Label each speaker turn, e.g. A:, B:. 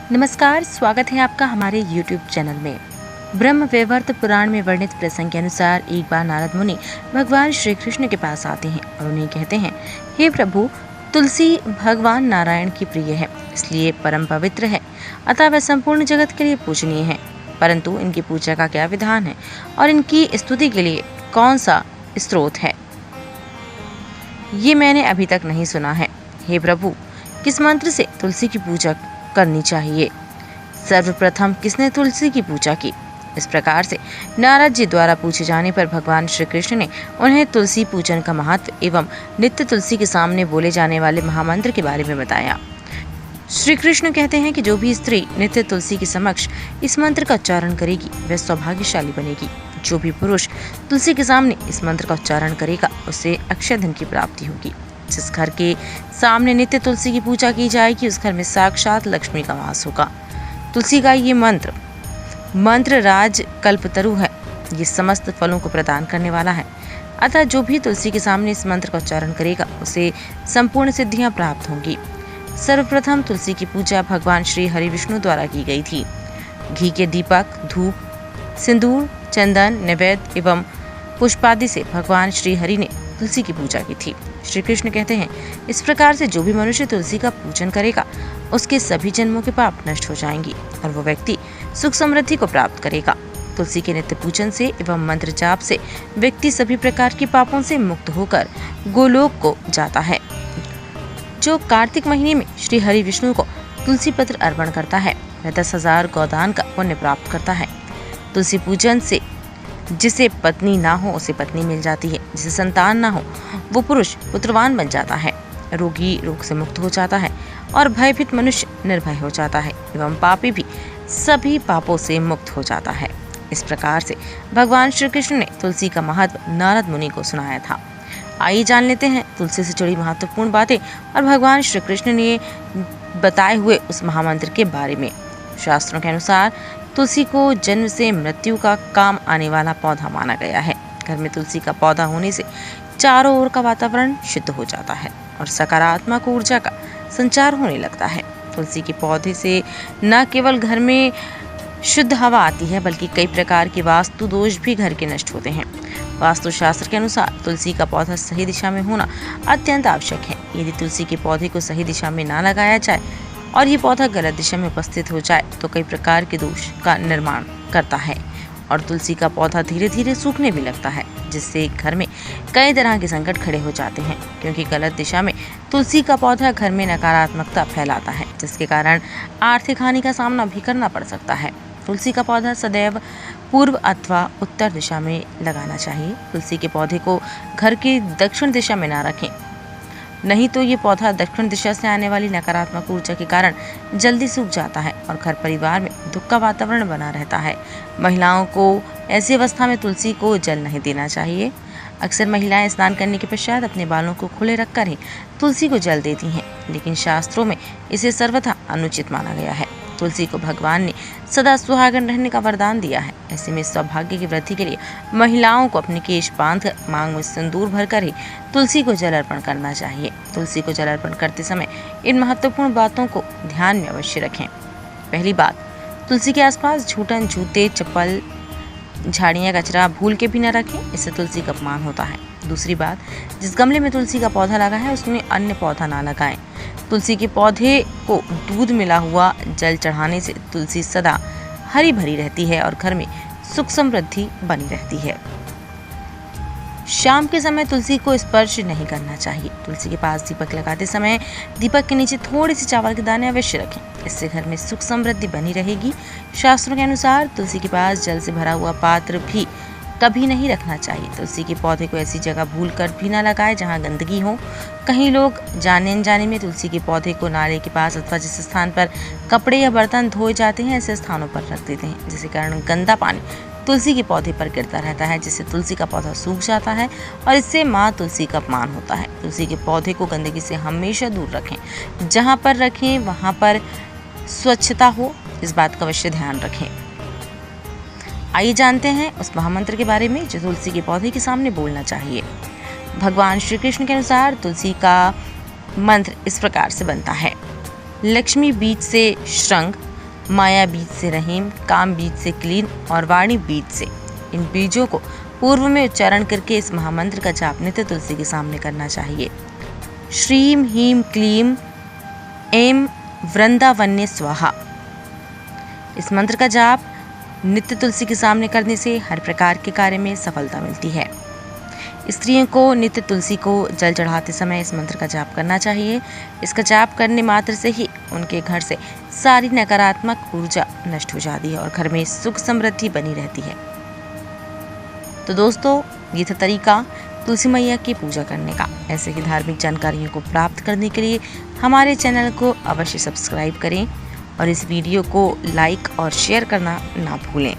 A: नमस्कार, स्वागत है आपका हमारे YouTube चैनल में। ब्रह्म वैवर्त पुराण में वर्णित प्रसंग के अनुसार एक बार नारद मुनि भगवान श्री कृष्ण के पास आते हैं और उन्हें कहते हैं, हे प्रभु, तुलसी भगवान नारायण की प्रिय है, इसलिए परम पवित्र है, अतः वह संपूर्ण जगत के लिए पूजनीय है। परंतु इनकी पूजा का क्या विधान है और इनकी स्तुति के लिए कौन सा स्रोत है, ये मैंने अभी तक नहीं सुना है। हे प्रभु, किस मंत्र से तुलसी की पूजा करनी चाहिए? सर्वप्रथम किसने तुलसी की पूजा की? इस प्रकार से नारद जी द्वारा पूछे जाने पर भगवान श्री कृष्ण ने उन्हें तुलसी पूजन का महत्व एवं नित्य तुलसी के सामने बोले जाने वाले महामंत्र के बारे में बताया। श्री कृष्ण कहते हैं कि जो भी स्त्री नित्य तुलसी के समक्ष इस मंत्र का उच्चारण करेगी वह सौभाग्यशाली बनेगी। जो भी पुरुष तुलसी के सामने इस मंत्र का उच्चारण करेगा उसे अक्षय धन की प्राप्ति होगी। जिस घर के सामने नित्य तुलसी की पूजा की जाएगी उस घर में साक्षात लक्ष्मी का वास होगा। तुलसी का ये मंत्र राज कल्पतरु है, ये समस्त फलों को प्रदान करने वाला है। अतः जो भी तुलसी के सामने इस मंत्र का उच्चारण करेगा उसे संपूर्ण सिद्धियां प्राप्त होंगी। सर्वप्रथम तुलसी की पूजा भगवान श्री हरि विष्णु द्वारा की गई थी। घी के दीपक, धूप, सिंदूर, चंदन, नैवेद्य एवं पुष्पादि से भगवान श्री हरि ने तुलसी की पूजा की थी। श्री कृष्ण कहते हैं, इस प्रकार से जो भी मनुष्य तुलसी का पूजन करेगा उसके सभी जन्मों के पाप नष्ट हो जाएंगे और वो व्यक्ति सुख समृद्धि को प्राप्त करेगा। तुलसी के नित्य पूजन से एवं मंत्र जाप से व्यक्ति सभी प्रकार के पापों से मुक्त होकर गोलोक को जाता है। जो कार्तिक महीने में श्री हरि विष्णु को तुलसी पत्र अर्पण करता है वह 10,000 गोदान का पुण्य प्राप्त करता है। तुलसी पूजन से जिसे पत्नी ना हो उसे पत्नी मिल जाती है, जिसे संतान ना हो वो पुरुष पुत्रवान बन जाता है, रोगी रोग से मुक्त हो जाता है और भयभीत मनुष्य निर्भय हो जाता है एवं पापी भी सभी पापों से मुक्त हो जाता है। इस प्रकार से भगवान श्री कृष्ण ने तुलसी का महत्व नारद मुनि को सुनाया था। आइए जान लेते हैं तुलसी से जुड़ी महत्वपूर्ण बातें और भगवान श्री कृष्ण ने बताए हुए उस महामंत्र के बारे में। शास्त्रों के अनुसार तुलसी को जन्म से मृत्यु का काम आने वाला पौधा माना गया है। घर में तुलसी का पौधा होने से चारों ओर का वातावरण शुद्ध हो जाता है और सकारात्मक ऊर्जा का संचार होने लगता है। तुलसी के पौधे से न केवल घर में शुद्ध हवा आती है बल्कि कई प्रकार के वास्तु दोष भी घर के नष्ट होते हैं। वास्तु शास्त्र के अनुसार तुलसी का पौधा सही दिशा में होना अत्यंत आवश्यक है। यदि तुलसी के पौधे को सही दिशा में ना लगाया जाए और ये पौधा गलत दिशा में उपस्थित हो जाए तो कई प्रकार के दोष का निर्माण करता है और तुलसी का पौधा धीरे धीरे सूखने भी लगता है, जिससे घर में कई तरह के संकट खड़े हो जाते हैं। क्योंकि गलत दिशा में तुलसी का पौधा घर में नकारात्मकता फैलाता है, जिसके कारण आर्थिक हानि का सामना भी करना पड़ सकता है। तुलसी का पौधा सदैव पूर्व अथवा उत्तर दिशा में लगाना चाहिए। तुलसी के पौधे को घर की दक्षिण दिशा में ना रखें, नहीं तो ये पौधा दक्षिण दिशा से आने वाली नकारात्मक ऊर्जा के कारण जल्दी सूख जाता है और घर परिवार में दुख का वातावरण बना रहता है। महिलाओं को ऐसी अवस्था में तुलसी को जल नहीं देना चाहिए। अक्सर महिलाएं स्नान करने के पश्चात अपने बालों को खुले रखकर ही तुलसी को जल देती हैं, लेकिन शास्त्रों में इसे सर्वथा अनुचित माना गया है। तुलसी को भगवान ने सदा सुहागन रहने का वरदान दिया है। ऐसे में सौभाग्य की वृद्धि के लिए महिलाओं को अपने केश बांध मांग में सिंदूर भरकर ही तुलसी को जल अर्पण करना चाहिए। तुलसी को जल अर्पण करते समय इन महत्वपूर्ण बातों को ध्यान में अवश्य रखें। पहली बात, तुलसी के आसपास झूठन, जूते, चप्पल, झाड़ियाँ, कचरा भूल के भी न रखें, इससे तुलसी का अपमान होता है। दूसरी बात, जिस गमले में तुलसी का पौधा लगा है उसमें अन्य पौधा ना लगाएं। तुलसी के पौधे को दूध मिला हुआ जल चढ़ाने से तुलसी सदा हरी भरी रहती है और घर में सुख समृद्धि बनी रहती है। शाम के समय तुलसी को स्पर्श नहीं करना चाहिए। तुलसी के पास दीपक लगाते समय दीपक के नीचे थोड़े से चावल के दाने अवश्य रखें, इससे घर में सुख समृद्धि बनी रहेगी। शास्त्रों के अनुसार तुलसी के पास जल से भरा हुआ पात्र भी कभी नहीं रखना चाहिए। तुलसी के पौधे को ऐसी जगह भूल कर भी ना लगाए जहाँ गंदगी हो। कहीं लोग जाने अनजाने में तुलसी के पौधे को नाले के पास अथवा जिस स्थान पर कपड़े या बर्तन धोए जाते हैं ऐसे स्थानों पर रख देते हैं, जिसके कारण गंदा पानी तुलसी के पौधे पर गिरता रहता है, जिससे तुलसी का पौधा सूख जाता है और इससे माँ तुलसी का अपमान होता है। तुलसी के पौधे को गंदगी से हमेशा दूर रखें। जहाँ पर रखें वहाँ पर स्वच्छता हो, इस बात का अवश्य ध्यान रखें। आइए जानते हैं उस महामंत्र के बारे में जो तुलसी के पौधे के सामने बोलना चाहिए। भगवान श्री कृष्ण के अनुसार तुलसी का मंत्र इस प्रकार से बनता है। लक्ष्मी बीज से श्रृंग, माया बीज से रहीम, काम बीज से क्लीन और वाणी बीज से। इन बीजों को पूर्व में उच्चारण करके इस महामंत्र का जाप नित्य तुलसी के सामने करना चाहिए। श्रीम हीम क्लीम एम वृंदावन्य स्वाहा। इस मंत्र का जाप नित्य तुलसी के सामने करने से हर प्रकार के कार्य में सफलता मिलती है। स्त्रियों को नित्य तुलसी को जल चढ़ाते समय इस मंत्र का जाप करना चाहिए। इसका जाप करने मात्र से ही उनके घर से सारी नकारात्मक ऊर्जा नष्ट हो जाती है और घर में सुख समृद्धि बनी रहती है। तो दोस्तों, ये था तरीका तुलसी मैया की पूजा करने का। ऐसे ही धार्मिक जानकारियों को प्राप्त करने के लिए हमारे चैनल को अवश्य सब्सक्राइब करें और इस वीडियो को लाइक और शेयर करना ना भूलें।